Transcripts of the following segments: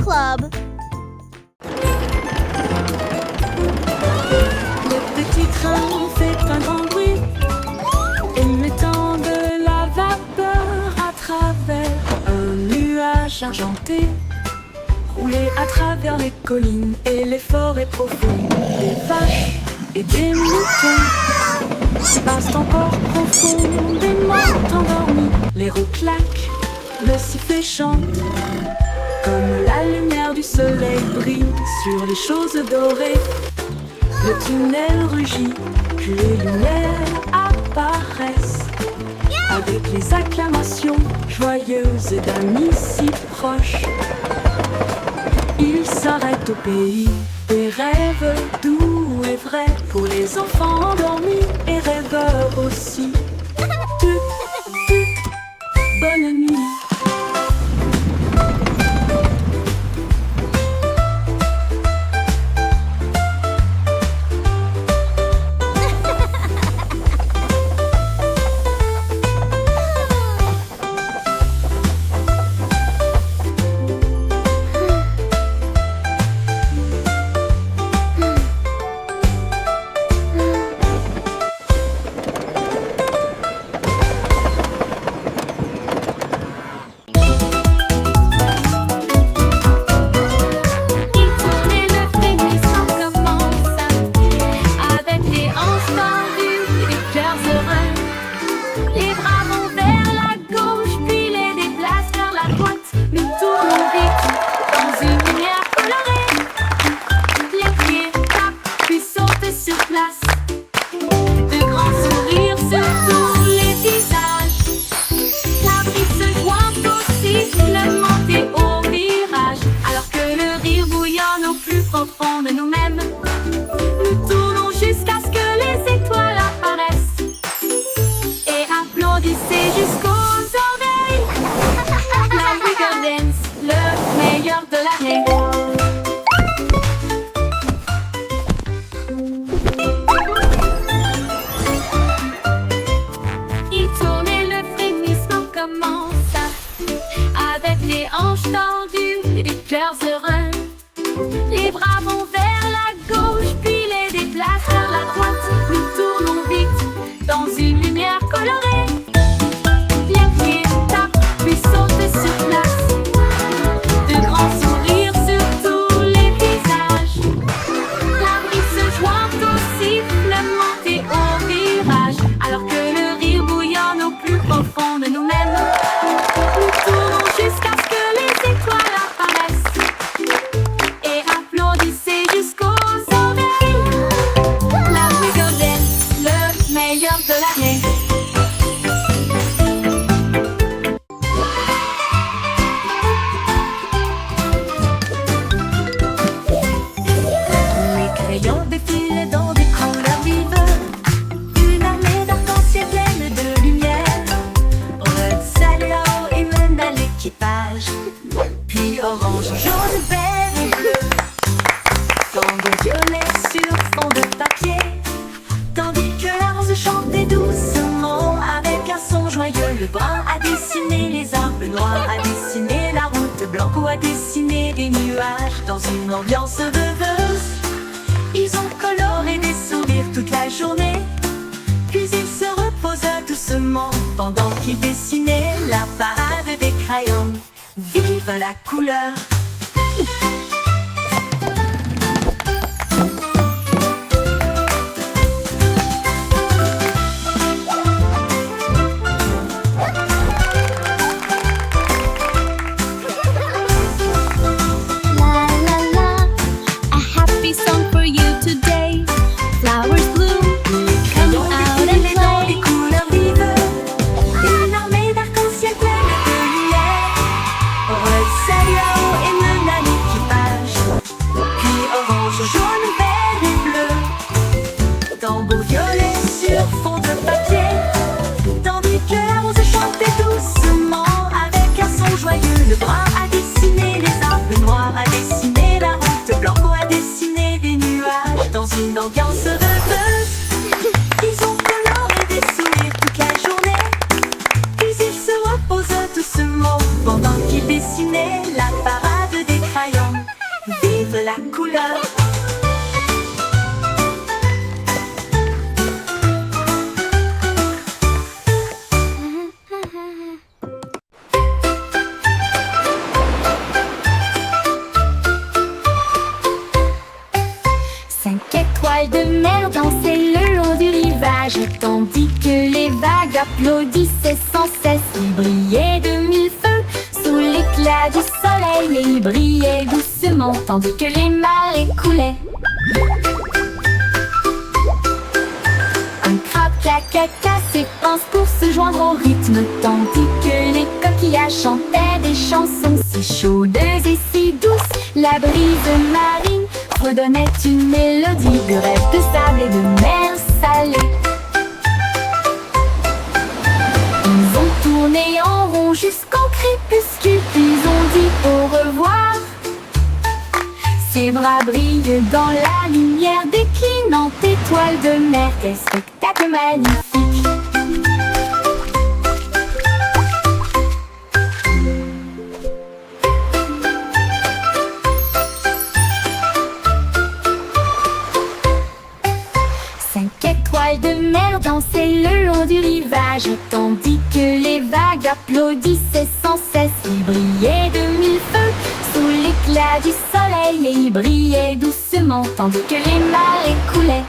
Club. Le petit train fait un grand bruit, émettant de la vapeur à travers un nuage argenté. Rouler à travers les collines et les forêts profondes, des vaches et des moutons passent encore profondément endormis. Les roues claquent, le sifflet chante, comme la lumière du soleil brille sur les choses dorées. Le tunnel rugit, puis les lumières apparaissent, avec les acclamations joyeuses d'amis si proches. Il s'arrête au pays des rêves doux et vrais, pour les enfants endormis et rêveurs aussi. Bonne nuit. De nous-mêmes, nous tournons jusqu'à ce que les étoiles apparaissent et applaudissez jusqu'aux oreilles. La Wiggle Dance, le meilleur de l'année. Il tourne et le frémissement commence, avec les hanches tendues et des cœurs heureux. Les bras vont vers la gauche, puis les déplacent vers la droite. Nous tournons vite dans une lumière colorée. Les pieds tapent, puis sautent sur place. De grands sourires sur tous les visages. La brise se joint au sifflement et au virage, alors que le rire bouillonne au plus profond de nous-mêmes. Nous tournons jusqu'à ce que les étoiles apparaissent. Jusqu'aux oreilles, la Wiggle Dance, le meilleur de l'année. Les crayons défilent dans des couleurs vives, une armée d'arc-en-ciel pleine de lumière. Red, salut et mène à l'équipage, puis orange, jaune, vert et bleu. Tango violet sur fond de papier, tandis que la rose chantait doucement avec un son joyeux. Le brun a dessiné les arbres, le noir a dessiné la route, blanco a dessiné des nuages dans une ambiance rêveuse. Ils ont coloré des sourires toute la journée, puis ils se reposent doucement pendant qu'ils dessinaient la parade des crayons. Vive la couleur! Tambour violet sur fond de papier, tandis que la rose chantait doucement avec un son joyeux. Le brun a dessiné les arbres, le noir a dessiné la route, blanco a dessiné des nuages dans une ambiance rêveuse. Ils ont coloré des sourires toute la journée, puis ils se reposent doucement pendant qu'ils dessinaient la parade des crayons. la couleur. Cinq étoiles de mer dansaient le long du rivage, tandis que les vagues applaudissaient sans cesse. Ils brillaient de mille feux sous l'éclat du soleil, et ils brillaient doucement tandis que les marées coulaient. Un crabe caca s'épanse pour se joindre au rythme, tandis que les coquillages chantaient des chansons si chaudes et si douces. La brise marine redonnait une mélodie de rêve de sable et de mer salée. Ils ont tourné en rond jusqu'au crépuscule, puis ont dit au revoir. Ses bras brillent dans la lumière déclinante étoile de mer. Quel spectacle magnifique! Cinq étoiles de mer dansaient le long du rivage, tandis que les vagues applaudissaient sans cesse. Ils brillaient de mille feux sous l'éclat du soleil, et ils brillaient doucement tandis que les marées coulaient.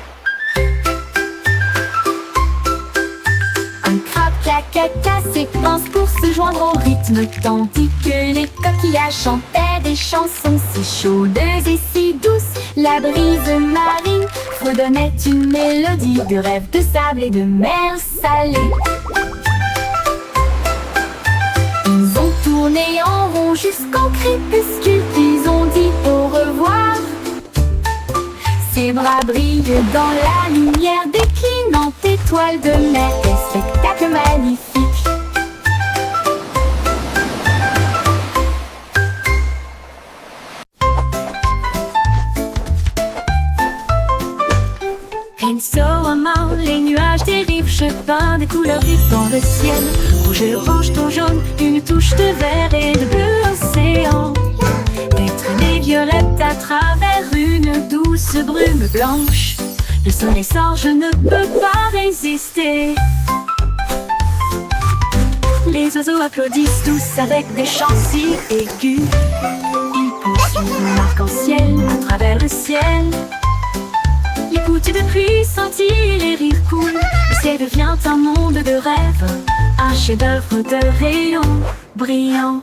Un crabe caca s'épanse pour se joindre au rythme, tandis que les coquillages chantaient des chansons si chaudes et si douces. La brise marine redonnait une mélodie de rêve de sable et de mer salée. Ils ont tourné en rond jusqu'au crépuscule, puis ont dit au revoir. Ses bras brillent dans la lumière déclinante étoile de mer. Quel spectacle magnifique! Insolemment, les nuages dérivent, je peins des couleurs vives dans le ciel. Rouge et orange, ton jaune, une touche de vert et de bleu océan. Des traînées violettes à travers une douce brume blanche. Le soleil sort, je ne peux pas résister. Les oiseaux applaudissent tous avec des chants si aigus. Ils poursuivent mon arc-en-ciel à travers le ciel. Les gouttes de pluie scintillent, les rires coulent. Le ciel devient un monde de rêve, un chef-d'œuvre de rayons brillants.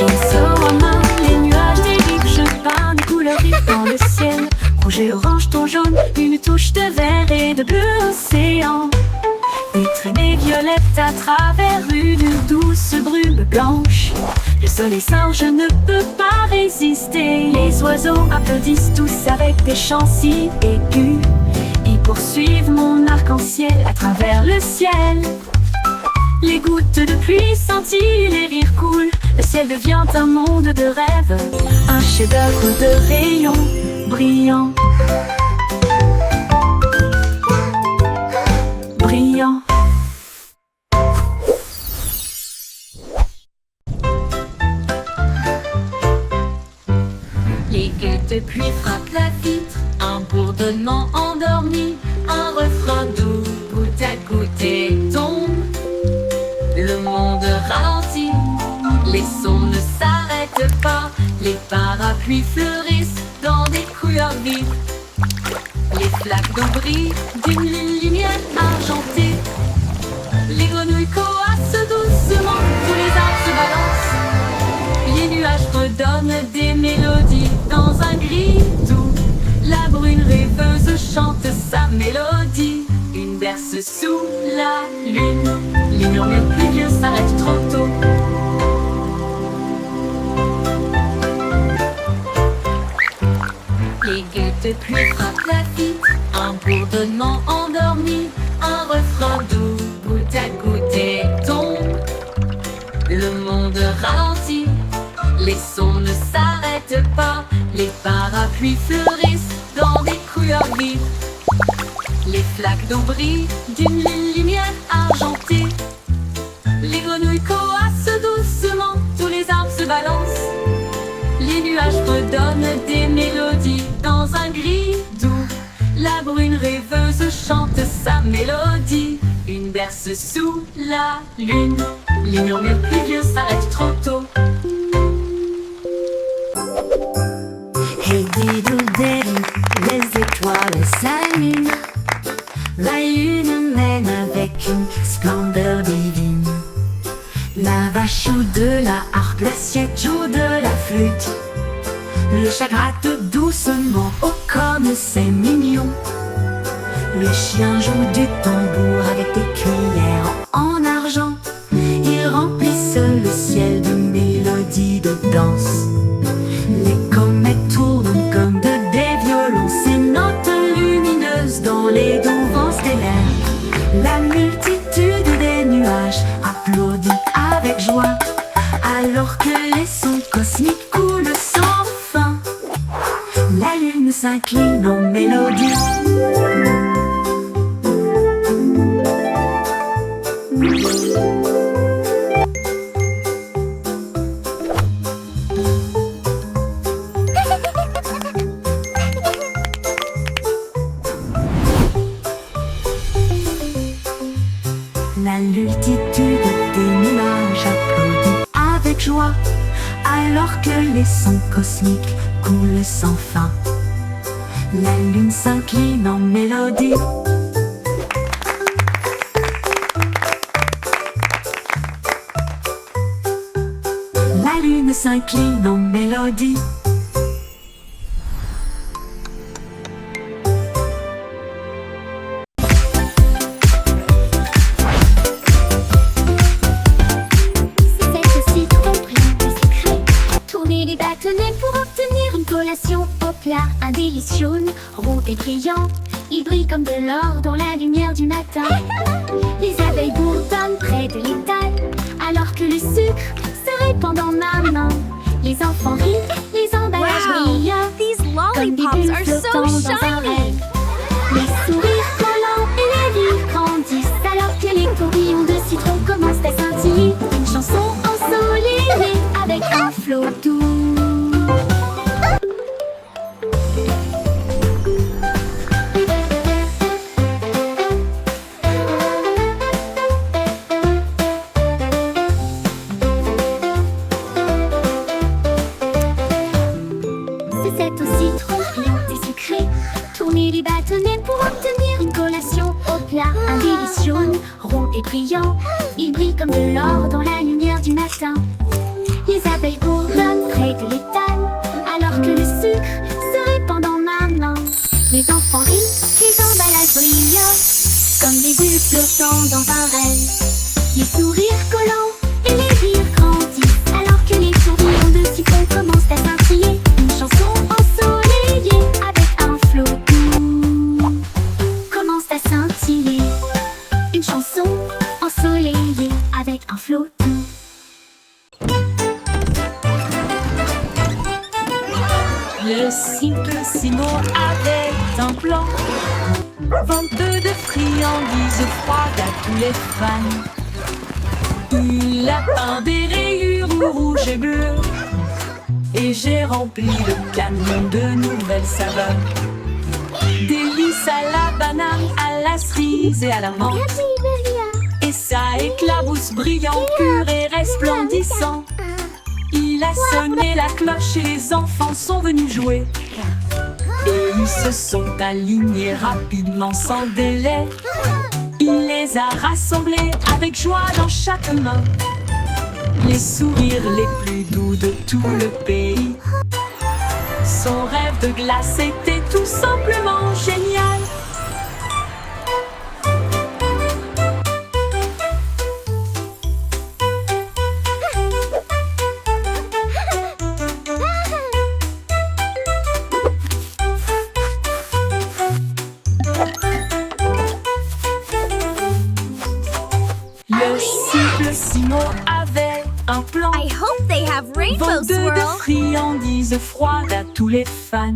Insolemment, les nuages dérivent, je peins des couleurs vives dans le ciel. Rouge et orange, ton jaune, une touche de vert et de bleu océan. Des traînées violettes à travers une douce brume blanche. Le soleil sort, je ne peux pas résister. Les oiseaux applaudissent tous avec des chants si aigus. Ils poursuivent mon arc-en-ciel à travers le ciel. Les gouttes de pluie scintillent, les rires coulent. Le ciel devient un monde de rêve, un chef-d'œuvre de rayons brillants. Brillant. Les gouttes de pluie frappent la vitre, un bourdonnement endormi, un refrain doux, goutte à goutte et tombe. Le monde ralentit, les sons ne s'arrêtent pas, les parapluies fleurissent dans des couleurs vives. Les flaques d'eau brillent d'une lumière argentée. Les grenouilles coassent doucement, tous les arbres se balancent. Les nuages redonnent des mélodies dans un gris doux. La brune rêveuse chante sa mélodie. Une berce sous la lune. Les murmures pluvieux s'arrêtent trop tôt. Les gouttes de pluie frappent la vitre, un bourdonnement endormi, un refrain doux, goutte à goutte et tombe. Le monde ralentit, les sons ne s'arrêtent pas, les parapluies fleurissent dans sourire. Les flaques d'eau brillent d'une lumière argentée. Les grenouilles coassent doucement, tous les arbres se balancent. Les nuages redonnent des mélodies dans un gris doux. La brune rêveuse chante sa mélodie. Une berce sous la lune. Les murmures pluvieux s'arrêtent trop tôt. Hey didou didou, les étoiles s'allument. La lune mène avec une splendeur divine. La vache joue de la harpe, l'assiette joue de la flûte. Le chat gratte doucement, oh comme c'est mignon. Le chien joue du tambour avec des cuillères en argent. Ils remplissent le ciel de mélodies de danse. Les comètes tournent comme des violons, ces notes lumineuses dans les doux vents stellaires. La multitude des nuages applaudit avec joie, alors que les sons cosmiques coulent sans fin. La lune s'incline en mélodie. La multitude des nuages applaudit avec joie, alors que les sons cosmiques coulent sans fin. La lune s'incline en mélodie. La lune s'incline en mélodie. C'est aussi trop brillant et secret. Tournez les bâtonnets pour obtenir une collation au plat. Un délicieux rond et brillant. Il brille comme de l'or dans la lumière du matin. Les abeilles bourdonnent près de l'étal, alors que le sucre se répand dans ma main. Les enfants rient, les emballages brillent. These Comme des lollipops bulles are so flottant dans un shiny. rêve. Les sourires collants et les rires grandissent, alors que les tourbillons de citron commencent à scintiller. Une chanson ensoleillée avec un flot doux. C'est aussi trop brillant et secret. Tournez les bâtonnets pour obtenir une collation au plat. Un délicieux rond et brillant. Il brille comme de l'or dans la lumière du matin. Les abeilles bourdonnent près de l'étal, alors que le sucre se répand dans ma main. Les enfants rient, les emballages brillent, comme des bulles flottant dans un rêve. Les sourires collants et les rires grandissent, alors que les tourbillons de citron commencent à scintiller. Une chanson ensoleillée avec un flot doux commence à scintiller. Une chanson ensoleillée avec un flot doux. Le Simplissimo avait un plan. Vente de friandises froides à tous les fans. Lapin des rayures rouges et bleues. Et j'ai rempli le camion de nouvelles saveurs. Délices à la banane, à la cerise et à la menthe. Et ça éclabousse brillant, pur et resplendissant. Il a sonné la cloche et les enfants sont venus jouer. Et ils se sont alignés rapidement sans délai. Il les a rassemblés avec joie dans chaque main. Les sourires les plus doux de tout le pays. Son rêve de glace était tout simplement génial. Le Simplissimo avait un plan. I hope they have rainbow Vente de swirl. friandises froides à tous les fans.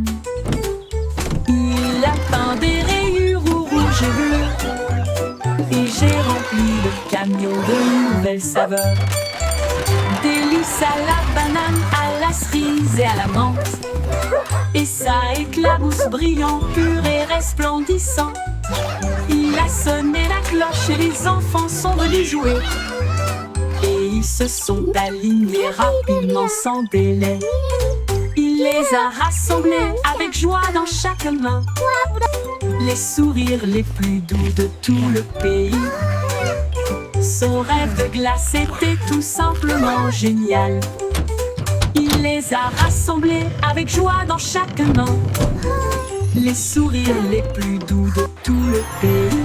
Il lapins, des rayures rouges et bleues. Et j'ai rempli le camion de nouvelles saveurs. Délices à la banane, à la cerise et à la menthe. Et ça éclabousse brillant, pur et resplendissant. Il a sonné la cloche et les enfants sont venus jouer. Et ils se sont alignés rapidement sans délai. Il les a rassemblés avec joie dans chaque main. Les sourires les plus doux de tout le pays. Son rêve de glace était tout simplement génial. Il les a rassemblés avec joie dans chaque main. Les sourires les plus doux de tout le pays.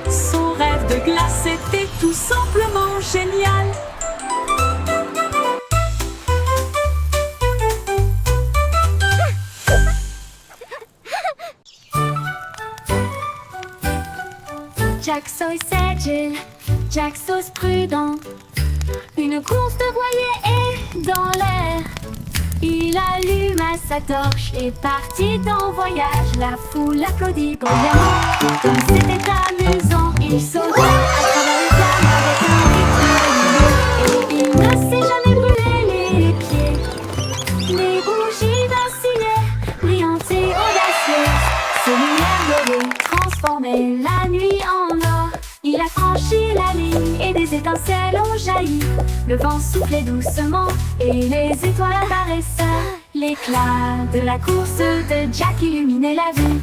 Son rêve de glace était tout simplement génial. Jack Sauce agile, Jack Sauce prudent. Une course de voilier est dans l'air. Il alluma sa torche et partit en voyage. La foule applaudit bruyamment. Comme c'était amusant, il sauta à travers les flammes avec un rythme régulier. Et il ne s'est jamais brûlé les pieds. Les bougies vacillaient, brillantes et audacieuses. Ses lumières dorées transformaient la nuit en or. Il a franchi la ligne et des étincelles ont jailli. Le vent soufflait doucement et les étoiles apparaissaient. L'éclat de la course de Jack illuminait la vue.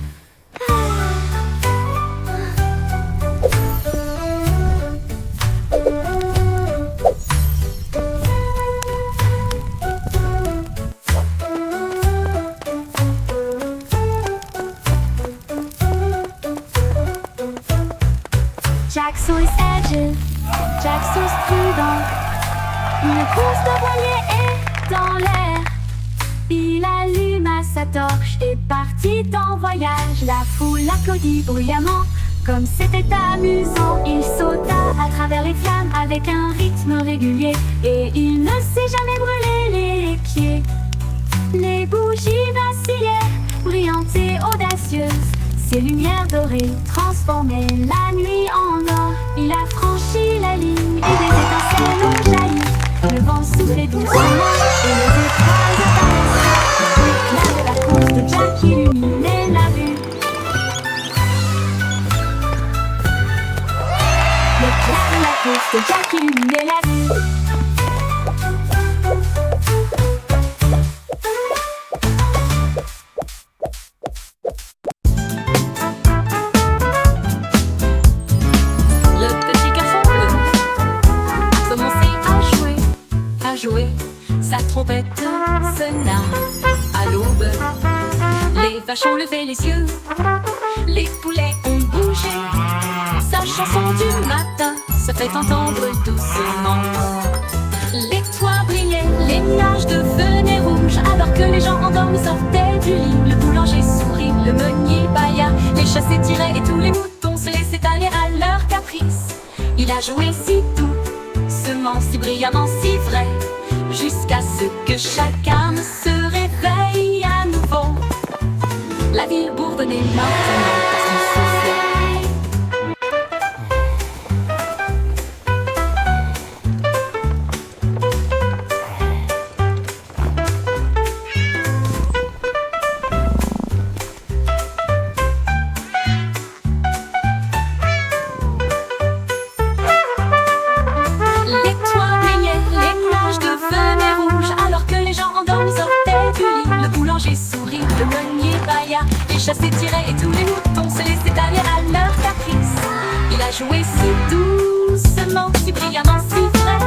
Jack Sauce agile, Jack Sauce prudent. Une course de voilier est dans l'air. Il alluma sa torche et partit en voyage. La foule applaudit bruyamment. Comme c'était amusant, il sauta à travers les flammes avec un rythme régulier. Et il ne s'est jamais brûlé les pieds. Les bougies vacillaient, brillantes et audacieuses. Ses lumières dorées transformaient la nuit en or. Il a franchi la ligne et des étincelles ont jailli. Le vent soufflait doucement et les étoiles apparaissaient. L'éclat de la course de Jack illuminait la vue. L'éclat de la course de Jack illuminait la vue. Sa trompette sonna à l'aube. Les vaches ont levé les yeux, les poulets ont bougé. Sa chanson du matin se fait entendre doucement. Les toits brillaient, les nuages devenaient rouges. Alors que les gens endormis sortaient du lit. Le boulanger sourit, le meunier bâilla. Les chats s'étiraient et tous les moutons se laissaient aller à leur caprice. Il a joué si doucement, si brillamment, si vrai, jusqu'à ce que chacun se réveille à nouveau. La ville bourdonnait maintenant parce qu'il soufflait. Les toits brillaient, les nuages devenaient rouges. Alors que les gens endormis sortaient du lit. Le boulanger sourit, le meunier bâilla. Les chats s'étiraient et tous les moutons se laissaient aller à leur caprice. Il a joué si doucement, si brillamment, si vrai,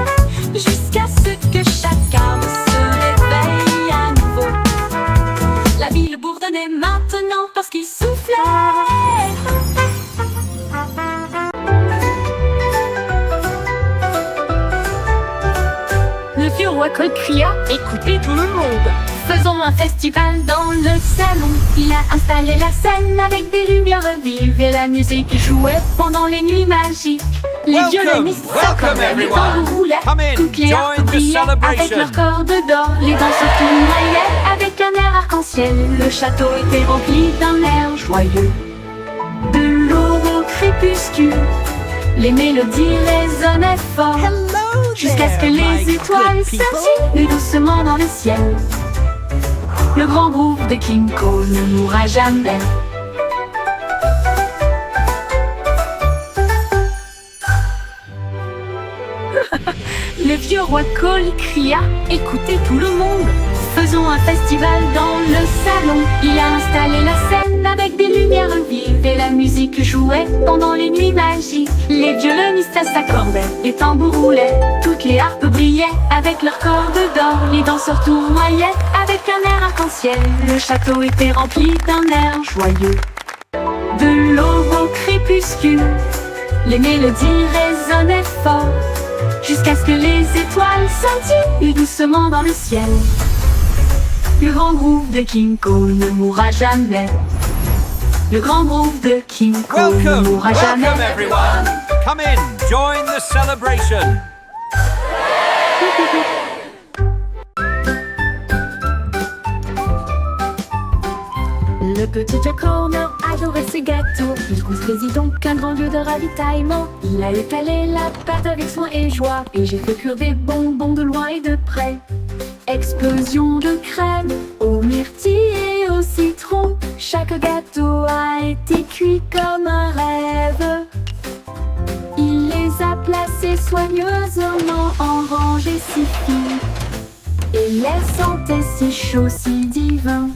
jusqu'à ce que chacun se réveille à nouveau. La ville bourdonnait maintenant parce qu'il soufflait. Le vieux roi Coq cria: écoutez tout le monde, faisons un festival dans le salon. Il a installé la scène avec des lumières vives et la musique jouait pendant les nuits magiques. Les violonistes s'accordaient, les tambours roulaient, toutes les harpes brillaient avec leurs cordes d'or. Les danseurs tournoyaient avec avec un air arc-en-ciel. Le château était rempli d'un air joyeux. De l'aube au crépuscule, les mélodies résonnaient fort, jusqu'à ce que les étoiles scintillent doucement dans le ciel. Le grand groupe de King Cole ne mourra jamais. Le vieux roi Cole cria: écoutez tout le monde, faisons un festival dans le salon. Il a installé la scène avec des lumières vives et la musique jouait pendant les nuits magiques. Les violonistes s'accordaient, les tambours roulaient, toutes les harpes brillaient avec leurs cordes d'or. Les danseurs tournoyaient avec un air arc-en-ciel. Le château était rempli d'un air joyeux. De l'aube au crépuscule, les mélodies résonnaient fort, jusqu'à ce que les étoiles scintillent doucement dans le ciel. Le grand groupe de King Cole ne mourra jamais. Le grand groupe de King Cole ne mourra jamais. Welcome everyone! Come in, join the celebration! Le petit Jack Horner adorait ses gâteaux. Il construisit donc un grand lieu de ravitaillement. Il a étalé la pâte avec soin et joie, et j'ai fait cuire des bonbons de loin et de près. Explosion de crème aux myrtilles et au citron. Chaque gâteau a été cuit comme un rêve. Il les a placés soigneusement en rangées si fines, et l'air sentait si chaud, si divin.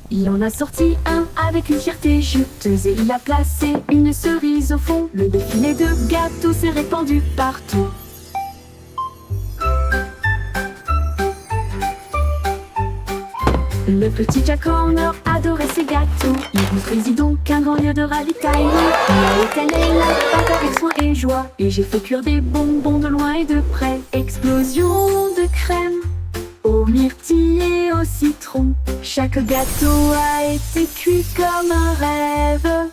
Il en a sorti un avec une fierté juteuse, et il a placé une cerise au fond. Le défilé de gâteaux s'est répandu partout. Le petit Jack Horner adorait ses gâteaux. Il construisit donc un grand lieu de ravitaillement. Il a étalé la pâte avec soin et joie, et j'ai fait cuire des bonbons de loin et de près. Explosion de crème aux myrtilles et au citron. Chaque gâteau a été cuit comme un rêve.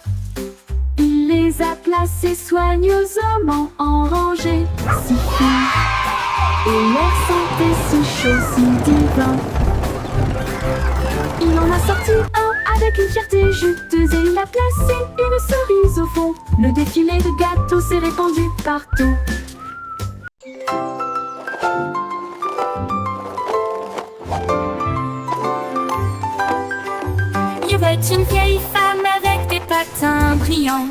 Il les a placés soigneusement en rangées si fines, et l'air sentait si chaud, si divin. Il en a sorti un avec une fierté juteuse, et il a placé une cerise au fond. Le défilé de gâteaux s'est répandu partout. Il y avait une vieille femme avec des patins brillants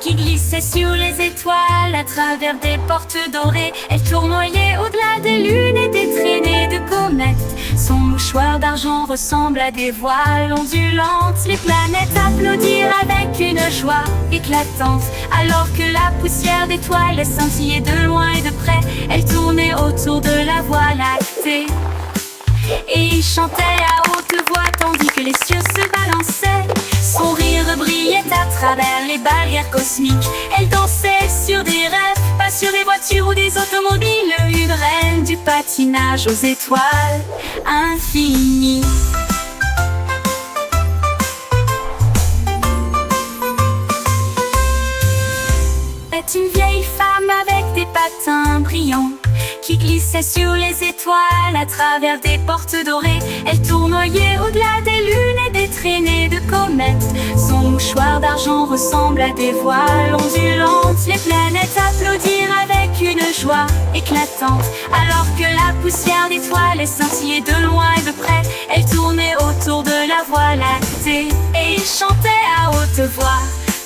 qui glissait sur les étoiles à travers des portes dorées. Elle tournoyait au-delà des lunes et des traînées de comètes. Son mouchoir d'argent ressemble à des voiles ondulantes. Les planètes applaudirent avec une joie éclatante, alors que la poussière d'étoiles scintillait de loin et de près. Elle tournait autour de la Voie lactée, et il chantait à haute voix tandis que les cieux se balançaient. Son rire brillait à travers les barrières cosmiques. Elle dansait sur des rêves, pas sur des voitures ou des automobiles. Une reine du patinage aux étoiles infinies. C'est une vieille femme avec des patins brillants qui glissait sur les étoiles à travers des portes dorées. Elle tournoyait au-delà des lunes et des traînées de comètes. Son mouchoir d'argent ressemble à des voiles ondulantes. Les planètes applaudirent avec une joie éclatante, alors que la poussière d'étoiles scintillait de loin et de près. Elle tournait autour de la Voie lactée, et il chantait à haute voix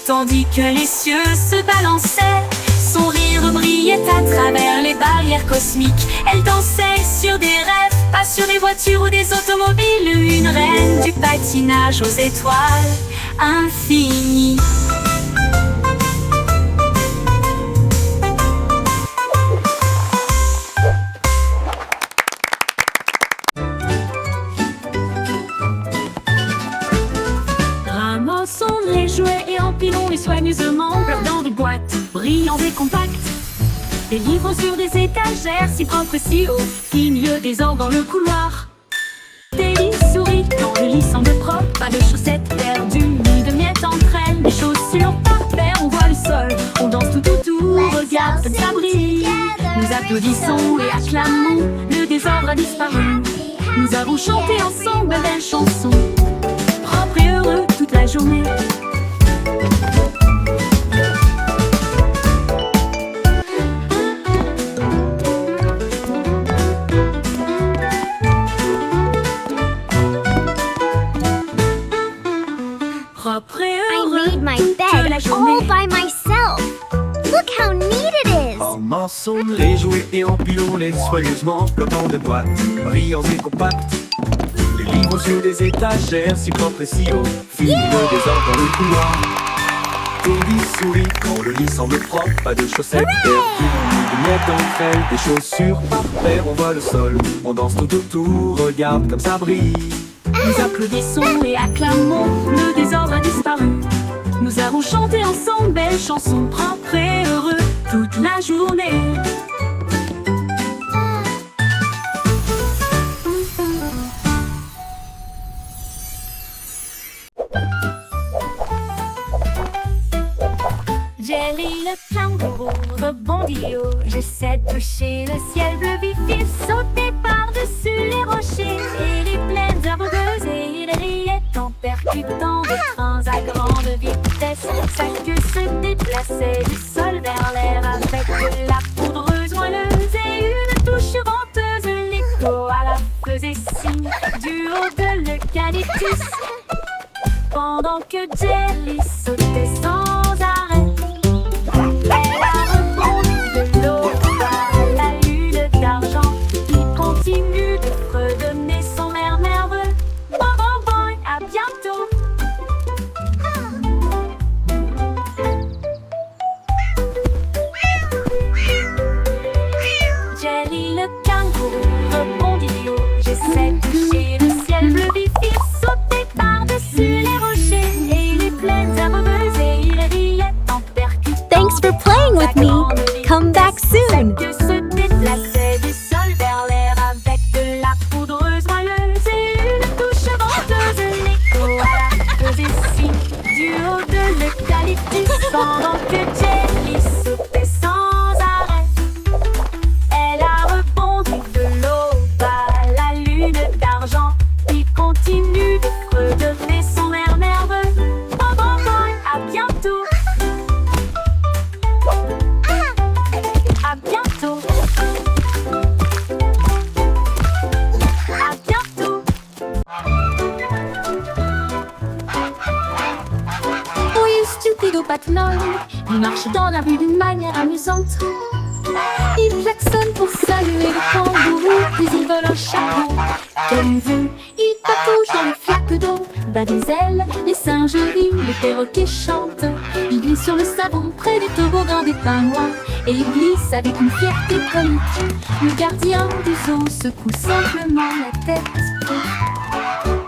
tandis que les cieux se balançaient. Son rire brillait à travers les barrières cosmiques. Elle dansait sur des rêves, pas sur des voitures ou des automobiles. Une reine du patinage aux étoiles infinies. Ramassons les jouets et empilons-les soigneusement dans des boîtes brillantes et compactes. Des livres sur des étagères si propres et si hauts, qui mieux désordre dans le couloir. Des lits souris dans le lit semble propre, pas de chaussettes perdues ni de miettes entre elles. Des chaussures par paire, on voit le sol, on danse tout autour, regarde ça brille. Nous applaudissons et acclamons, le désordre a disparu. Nous avons chanté ensemble belle chanson, propre et heureux toute la journée. Propre et I heureux made my toute bed la all journée. by myself. Look how neat it is. Emmassons les jouets et empilons-les soigneusement, flottant de boîtes, brillants et compacts. Les livres sur des étagères, si propres et si hauts, finit le désordre dans le couloir. Toby sourit quand le lit semble propre, pas de chaussettes perdues, ni de miettes entre elles, des chaussures par paire, on voit le sol, on danse tout autour, regarde comme ça brille. Nous applaudissons et acclamons, le désordre a disparu. Nous avons chanté ensemble belle chanson, propre et heureux toute la journée. Jerry le kangourou rebondit haut. J'essaie de toucher le ciel bleu vif. Il sautait par-dessus les rochers et les plaines herbeuses. Et il riait en percutant des trains à grande vitesse. Sa queue se déplaçait du sol vers l'air avec de la poudreuse moelleuse et une touche venteuse. L'écho à la faisait signe du haut de l'eucalyptus. Pendant que Jerry sautait sans arrêt, elle a rebondi de l'eau à la lune d'argent qui continue de fredonner son air nerveux. Bon, bon, bon, à bientôt. Jerry le kangourou rebondit haut. J'essaie de toucher le ciel bleu vif. Il sautait par-dessus les rochers et les plaines herbeuses et il riait en percutant. Thanks for playing with me. Come back soon. Que se déplaçait du sol vers l'air avec de la poudreuse moelleuse et une touche venteuse. L'écho à la faisait signe du haut de l'eucalyptus. Pendant que Jerry sautait sans arrêt, elle a rebondi de l'eau à la lune d'argent qui continue de fredonner son air nerveux. Bon, bon, bon, à bientôt. À bientôt. À bientôt. Oui, stupido Patnol, il marche dans la rue d'une manière amusante. Il klaxonne pour saluer le kangourou, puis il vole un chapeau. Quelle vue, il patouche dans les flaques d'eau, bat des ailes, les singes rient, les perroquets chantent. Il glisse sur le savon près des toboggans des pingouins, et il glisse avec une fierté comique. Le gardien du zoo secoue simplement la tête.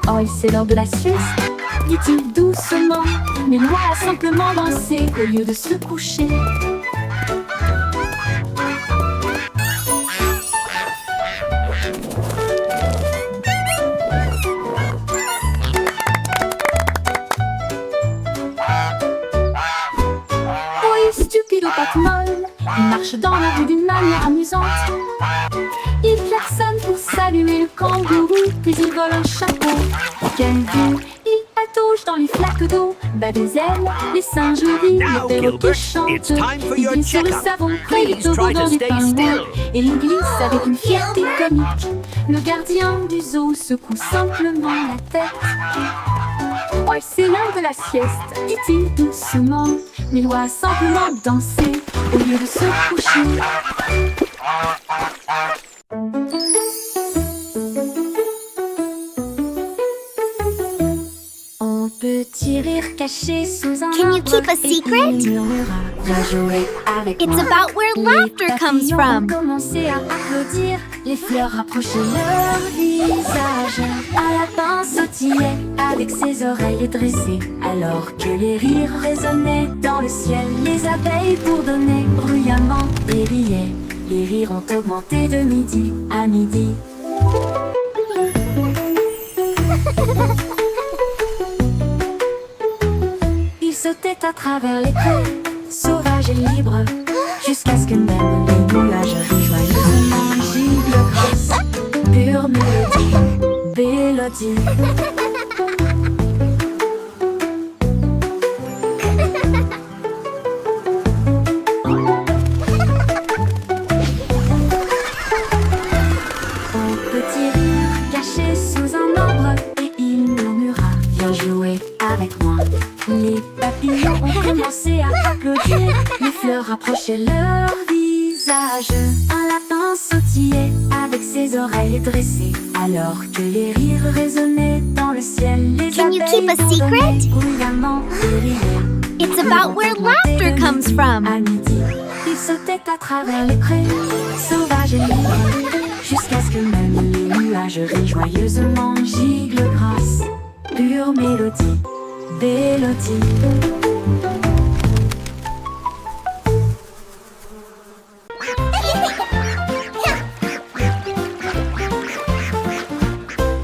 Oh, et c'est l'heure de la sieste, dit-il doucement, mais Loi a simplement dansé au lieu de se coucher. Oui, stupido Patmol, il marche dans la rue d'une manière amusante. Il klaxonne pour saluer le kangourou, puis il vole un chapeau. Quelle vue, il patouche dans les flaques d'eau, bat des ailes, les singes rient, Now, les perroquets Gilbert, chantent. it's time for Il your glisse sur le checkup. savon près des Please try toboggans to des stay pingouins, still. et il glisse avec une fierté comique. Le gardien du zoo secoue simplement la tête. Oh, c'est l'heure de la sieste, dit-il doucement, mais Loi a simplement dansé au lieu de se coucher. Un petit rire caché sous un Can you arbre, keep a et secret? il murmura, viens jouer avec It's moi. about where Les laughter comes papillons from. ont commencé à applaudir, les fleurs rapprochaient leur visage. Un lapin sautillait avec ses oreilles dressées, alors que les rires résonnaient dans le ciel. Les abeilles bourdonnaient bruyamment et riaient. Les rires ont augmenté de midi à midi. Il sautait à travers les prés, sauvage et libre, jusqu'à ce que même les nuages rient joyeusement. Giblochos, pure mélodie, mélodie. Un petit rire caché sous un arbre et il murmura: viens jouer avec moi. Les papillons ont commencé à applaudir, les fleurs rapprochaient leur visage. Un lapin sautillait avec ses oreilles dressées, alors que les rires résonnaient dans le ciel. Les Can you keep a abeilles secret? bourdonnaient bruyamment et riaient. It's about where laughter comes from. À midi, ils sautaient à travers les prés, sauvages et libres, jusqu'à ce que même les nuages rient joyeusement. Gigle grasse, pure mélodie, mélodie.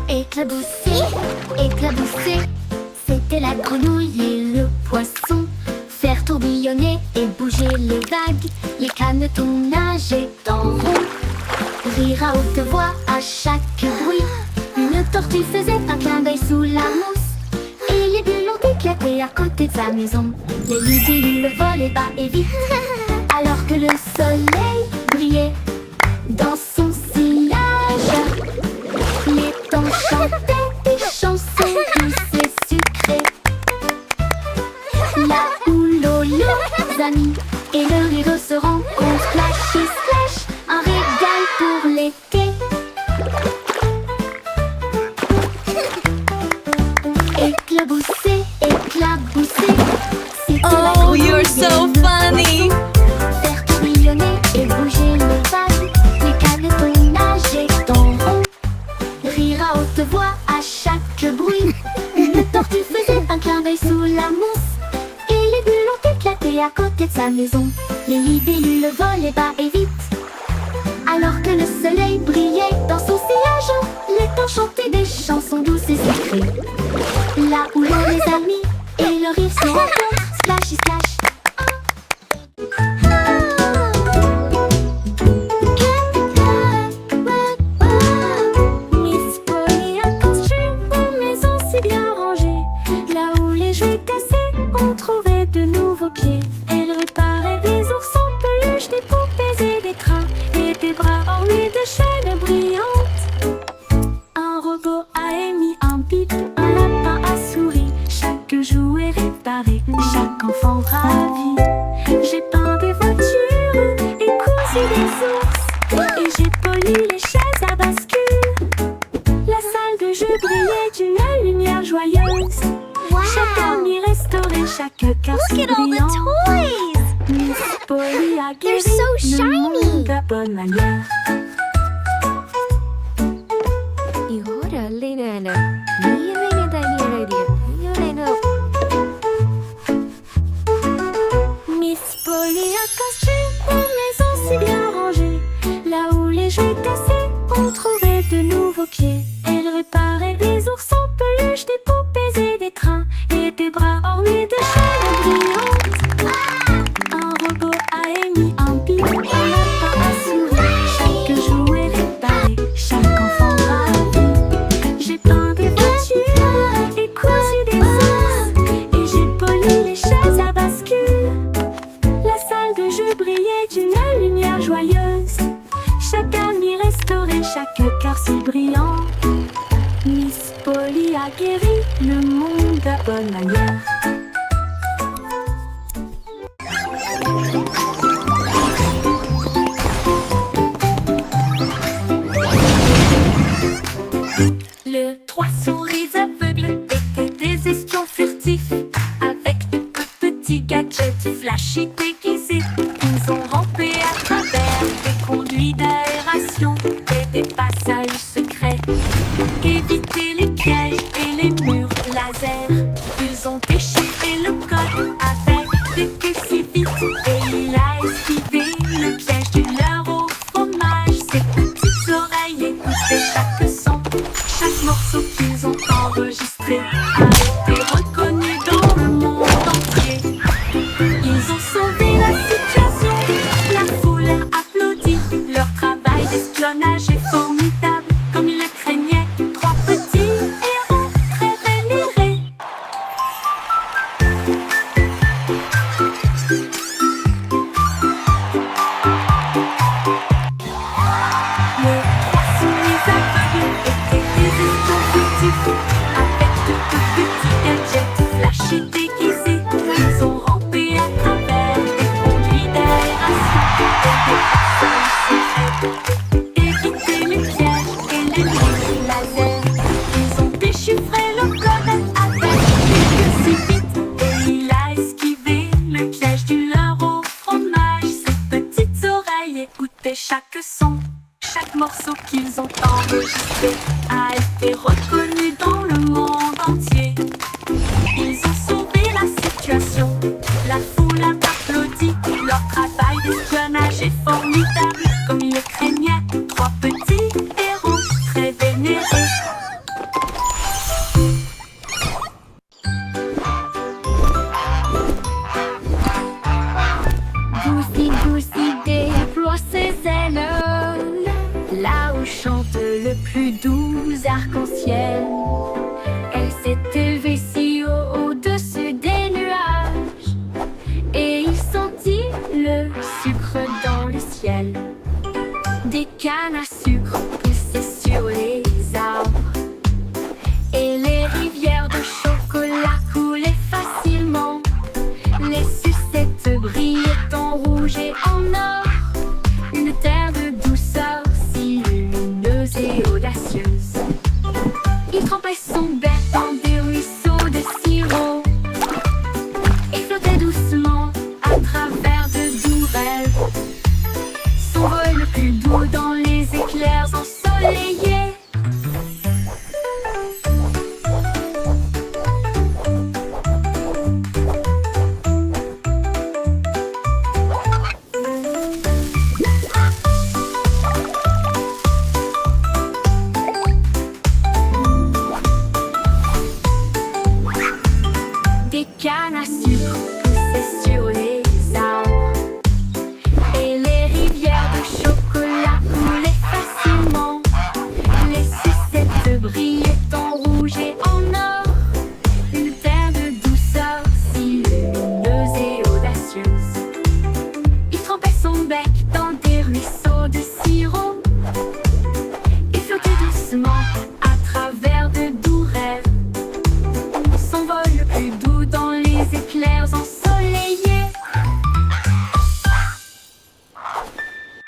Éclaboussé, éclaboussé, c'était la grenouille et le poisson. Faire tourbillonner et bouger les vagues, les canetons nageaient en rond. Rire à haute voix à chaque bruit. Une tortue faisait un clin d'œil sous la mousse, et les bulles ont éclaté à côté de sa maison. Les libellules volaient bas et vite, alors que le soleil brillait dans son sillage. Les temps chantaient des chansons douces et sucrées. Là où l'eau, les amis et le rire se rencontrent, splash et splash, un régal pour l'été. Éclaboussé, éclaboussé, c'était la Oh, grenouille you're et so le funny. poisson. Faire tourbillonner et bouger les vagues, les canetons nageaient en rond. Rire à haute voix à chaque bruit. Une tortue faisait un clin d'œil sous la mousse, et les bulles ont éclaté à côté de sa maison. Les libellules volaient bas et vite, alors que le soleil brillait dans son sillage. Les temps chantaient des chansons douces et sucrées. Là où l'eau, les amis et le rire se rencontrent, splash et splash. Miss Polly a construit une maison si bien rangée. Là où les jouets cassés ont trouvé de nouveaux pieds. Elle réparait des oursons peluches, des poupées et des trains, et des bras ornés de chaînes brillantes. Un robot a émis un bip, un lapin a souri. Chaque jouet réparé, chaque enfant ravi. J'ai peint des voitures et cousu des ours, et j'ai poli les chaises à bascule. La salle de jeu brillait d'une lumière joyeuse. Chaque ami restauré, chaque cœur si Look at all the brillant. toys! Miss Polly a guéri They're so le shiny. monde de bonne manière. 이거를 리네는 미래에 다니는 이거는 Miss Polly a construit une maison si bien rangée. Là où les jouets cassés ont trouvé de nouveaux pieds. Elle réparait des oursons peluches, des poupées et des trains, et des bras ornés de chaînes brillantes. Un robot a émis un bip, un lapin a souri. Chaque jouet réparé, chaque enfant ravi. J'ai peint des voitures et cousu des ours, et j'ai poli les chaises à bascule. La salle de jeu brillait d'une lumière joyeuse. Chaque ami restauré, chaque cœur si brillant. Miss Polly a guéri le monde de bonne manière. Le trois souris aveugles étaient des espions furtifs, avec de petits gadgets flashy déguisés. Ils ont rampé à travers des conduits d'aération et des passages secrets, évité les pièges et les murs laser. Ils ont déchiré le code avec des queues si vite, et il a esquivé le piège du leurre au fromage. Ses petites oreilles écoutaient chaque son, chaque morceau qu'ils ont enregistré a été reconnu dans le monde entier. Ils ont sauvé la situation, la foule a applaudi. Leur travail d'espionnage est formidable, comme ils le craignaient. Trois petits Avec de petits gadgets flash et déguisés, ils ont rampé à travers des conduits d'aération et des passages secrets. Éviter les pièges et les lignes laser. Ils ont déchiffré le code avec si vite et il a esquivé le piège du leurre au fromage. Ses petites oreilles écoutaient chaque son. Chaque morceau qu'ils ont enregistré a été reconnu dans le monde entier. Ils ont sauvé la situation, la foule a applaudi. Leur travail d'espionnage est formidable, comme ils le craignaient. Trois petits héros très vénérés. Goosey, Goosey déploie ses ailes Là où chante le plus doux arc-en-ciel,